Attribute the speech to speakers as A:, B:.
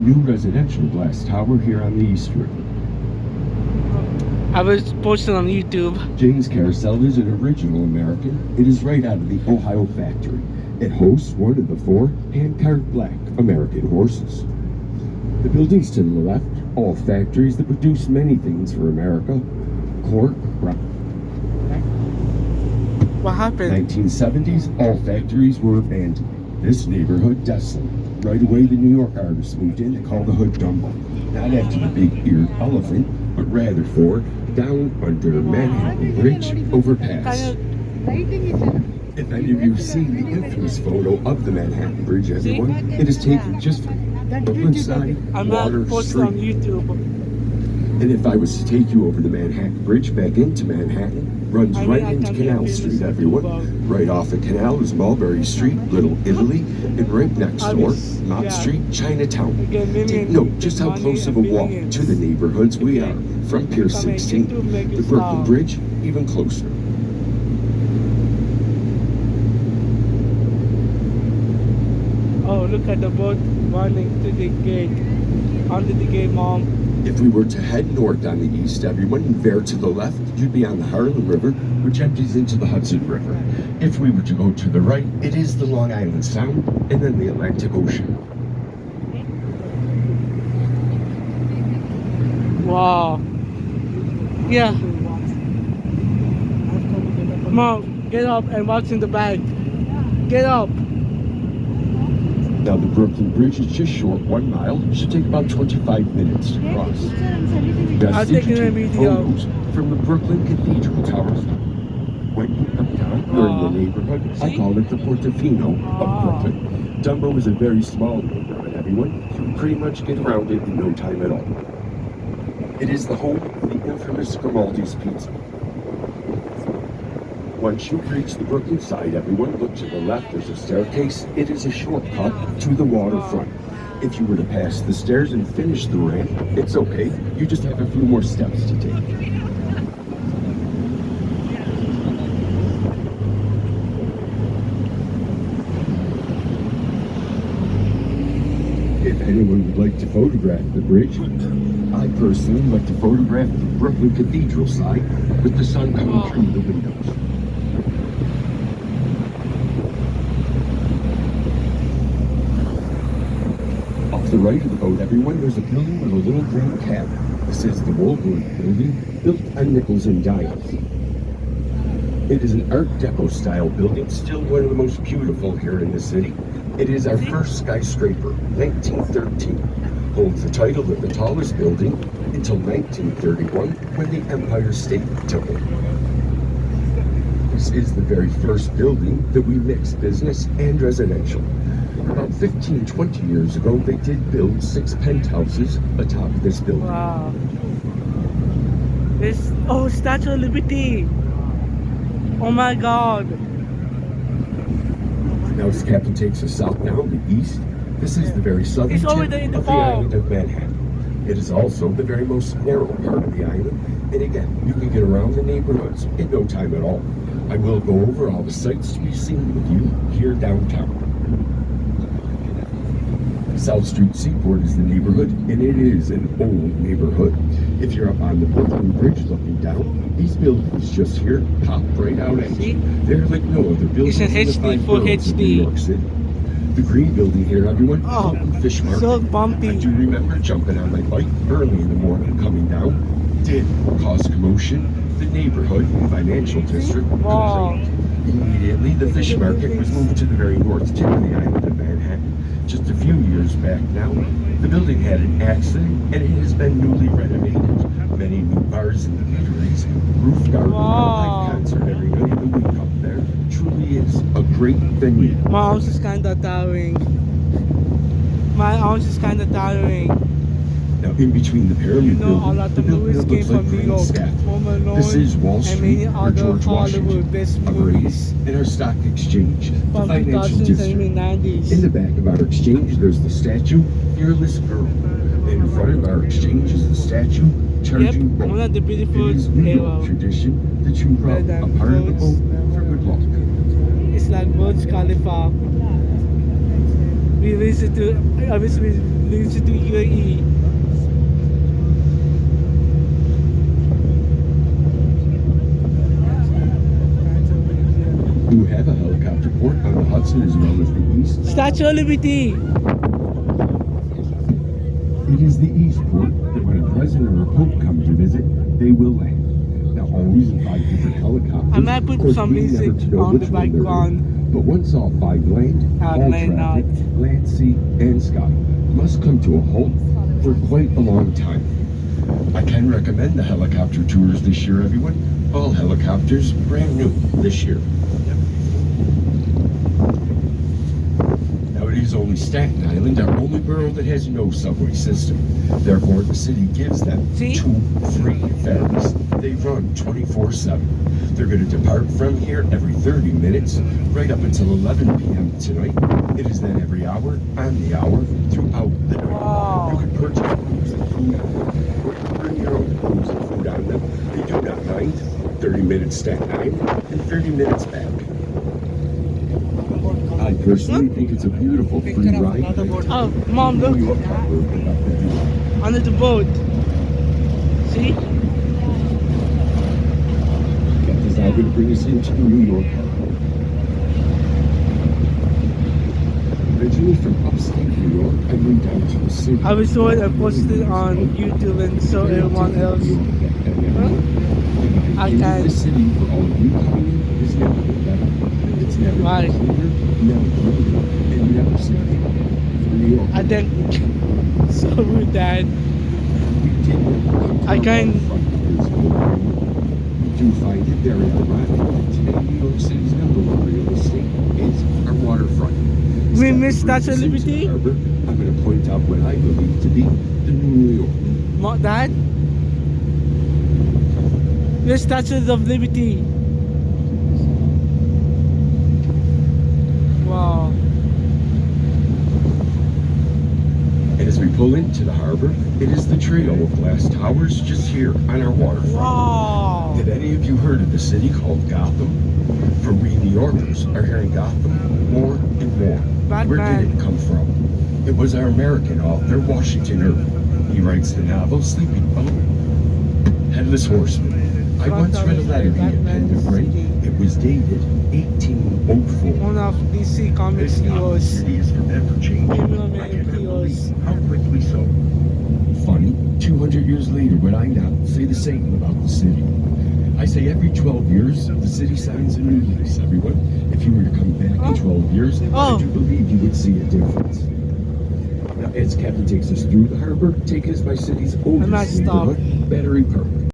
A: New residential glass tower here on the East River.
B: I was posting on YouTube.
A: James Carousel is an original American. It is right out of the Ohio factory. It hosts one of the 4 hand-carved black American horses. The buildings to the left, all factories that produce many things for America. Cork,
B: What happened?
A: 1970s, all factories were abandoned. This neighborhood desolate. Right away, the New York artists moved in. They called the hood Dumbo. Not after the big-eared elephant, but rather for down under Manhattan Bridge overpass. If any of you have seen the infamous photo of the Manhattan Bridge, everyone, it is taken just from Brooklyn side,
B: I'm not
A: Water
B: posting on
A: Street.
B: YouTube.
A: And if I was to take you over the Manhattan Bridge back into Manhattan, runs right into Canal Street, everyone. Right off the canal is Mulberry Street, Little Italy, and right next door, Mott Street, Chinatown. Take note just how close of a walk to the neighborhoods we are from Pier 16, the Brooklyn Bridge, even closer.
B: Oh, look at the boat running to the gate. Under the gate, Mom.
A: If we were to head north on the east, everyone, there to the left, you'd be on the Harlem River, which empties into the Hudson River. If we were to go to the right, it is the Long Island Sound, and then the Atlantic Ocean.
B: Wow. Yeah. Mom, get up and what's in the bag? Get up.
A: Now the Brooklyn Bridge is just short, 1 mile. It should take about 25 minutes to cross.
B: I'll take a video.
A: Photos from the Brooklyn Cathedral Towers. When you come down, you're in the neighborhood. I call it the Portofino of Brooklyn. Dumbo is a very small neighborhood, everyone. You can pretty much get around it in no time at all. It is the home of the infamous Grimaldi's Pizza. Once you reach the Brooklyn side, everyone, look to the left, there's a staircase. It is a shortcut to the waterfront. If you were to pass the stairs and finish the ramp, it's okay. You just have a few more steps to take. If anyone would like to photograph the bridge, I personally like to photograph the Brooklyn Cathedral side with the sun coming through the windows. Off the right of the boat, everyone, there's a building with a little green cabin. This is the Woolworth building, built on nickels and dimes. It is an Art Deco style building, still one of the most beautiful here in the city. It is our first skyscraper, 1913. Holds the title of the tallest building until 1931, when the Empire State took it. This is the very first building that we mixed business and residential. About 15-20 years ago, they did build 6 penthouses atop this building.
B: Wow. This, Statue of Liberty. Oh my God.
A: Now as the captain takes us south down the east, this is the very southern
B: It's over
A: tip
B: there in the
A: of the
B: fall.
A: island of Manhattan. It is also the very most narrow part of the island, and again, you can get around the neighborhoods in no time at all. I will go over all the sights to be seen with you here downtown. South Street Seaport is the neighborhood, and it is an old neighborhood. If you're up on the Brooklyn Bridge looking down, these buildings just here pop right out at you. They're like no other buildings
B: It's an
A: in the
B: HD,
A: 5
B: full
A: boroughs of New
B: HD.
A: York City. The green building here, everyone,
B: Oh,
A: Fulton Fish Market.
B: so bumpy.
A: I do remember jumping on my bike early in the morning coming down. Did cause commotion. The neighborhood and financial district
B: Wow.
A: complained. Immediately, the fish market was moved to the very north tip of the island of Manhattan. Just a few years back now, the building had an accident and it has been newly renovated. Many new bars and eateries, roof garden,
B: Wow.
A: live concert every night of the week up there. Truly is a great venue.
B: My arms is kind of tiring. My arms is kind of tiring.
A: Now, in between the pyramid
B: You know, a
A: building,
B: lot
A: the
B: of
A: building
B: movies
A: that
B: came
A: looks like
B: from New
A: Green
B: York.
A: Scaffold.
B: Home Alone,
A: This is Wall
B: and
A: Street
B: many
A: or
B: other
A: George
B: Hollywood
A: Washington.
B: best
A: Our
B: movies
A: in our stock exchange, the
B: from
A: financial
B: 2000s
A: district.
B: and 90s.
A: In the back of our exchange, there's the statue, Fearless Girl. And in front of our exchange is the statue, Charging Boat.
B: One of the beautiful
A: It is New York
B: era.
A: tradition that you row
B: Better
A: a
B: than
A: part of the
B: boats.
A: boat for good luck.
B: It's like Burj Khalifa. I wish we leads to UAE.
A: You have a helicopter port on the Hudson as well as the east.
B: Statue of Liberty.
A: It is the east port that when a president or a pope come to visit, they will land. Now, always in 5 different helicopters.
B: I might put
A: Of course,
B: some
A: we never
B: music
A: know
B: on
A: which
B: the
A: one they're in.
B: background.
A: But once all 5 land,
B: Out,
A: all
B: land
A: traffic,
B: out.
A: land, sea, and sky must come to a halt for quite a long time. I can recommend the helicopter tours this year, everyone. All helicopters brand new this year. Now, it is only Staten Island, our only borough that has no subway system. Therefore, the city gives them
B: See?
A: 2 free ferries. They run 24/7. They're going to depart from here every 30 minutes, right up until 11 p.m. tonight. It is then every hour on the hour throughout the night.
B: Wow.
A: You can purchase booze and food on them, or you can bring your own booze and food on them. They do not mind. 30 minutes Staten Island and 30 minutes back. I personally think it's a beautiful free ride.
B: Oh, Mom, look.
A: New York Harbor without the view.
B: Under the boat. See?
A: That is now going to bring us into New York Harbor. Originally from upstate New York, I moved down to the city.
B: I will show it and post it on YouTube and show everyone else. I
A: In
B: can.
A: the city for all of you coming in is never been better. It's never
B: Why?
A: been cleaner, never cleaner, and never safer. For New York.
B: I think so with that.
A: We did come to
B: I
A: our
B: can-
A: waterfront years ago. We do find it very ironic that today New York City's #1 real estate is our waterfront.
B: We
A: Step
B: missed
A: brings
B: Statue of
A: us into
B: Liberty?
A: the harbor. I'm going to point out what I believe to be the new New York.
B: Dad? The Statues of Liberty. Wow.
A: And as we pull into the harbor, it is the trio of glass towers just here on our waterfront.
B: Wow.
A: Have any of you heard of the city called Gotham? For we New Yorkers are hearing Gotham more and more. Where did it come from? It was our American author, Washington Irving. He writes the novel Sleeping Headless Horseman. I once read a letter he had penned a friend. It was dated 1804.
B: One of DC Comics
A: This Gotham
B: heroes.
A: city is forever changing.
B: Criminal
A: I cannot
B: heroes.
A: believe how quickly so. Funny, 200 years later, would I not say the same about the city? I say every 12 years, the city signs a new lease, everyone. If you were to come back in 12 years,
B: Oh.
A: I do believe you would see a difference. Now, as Captain takes us through the harbor, take us by city's
B: might
A: oldest
B: stop.
A: neighborhood, Battery Park.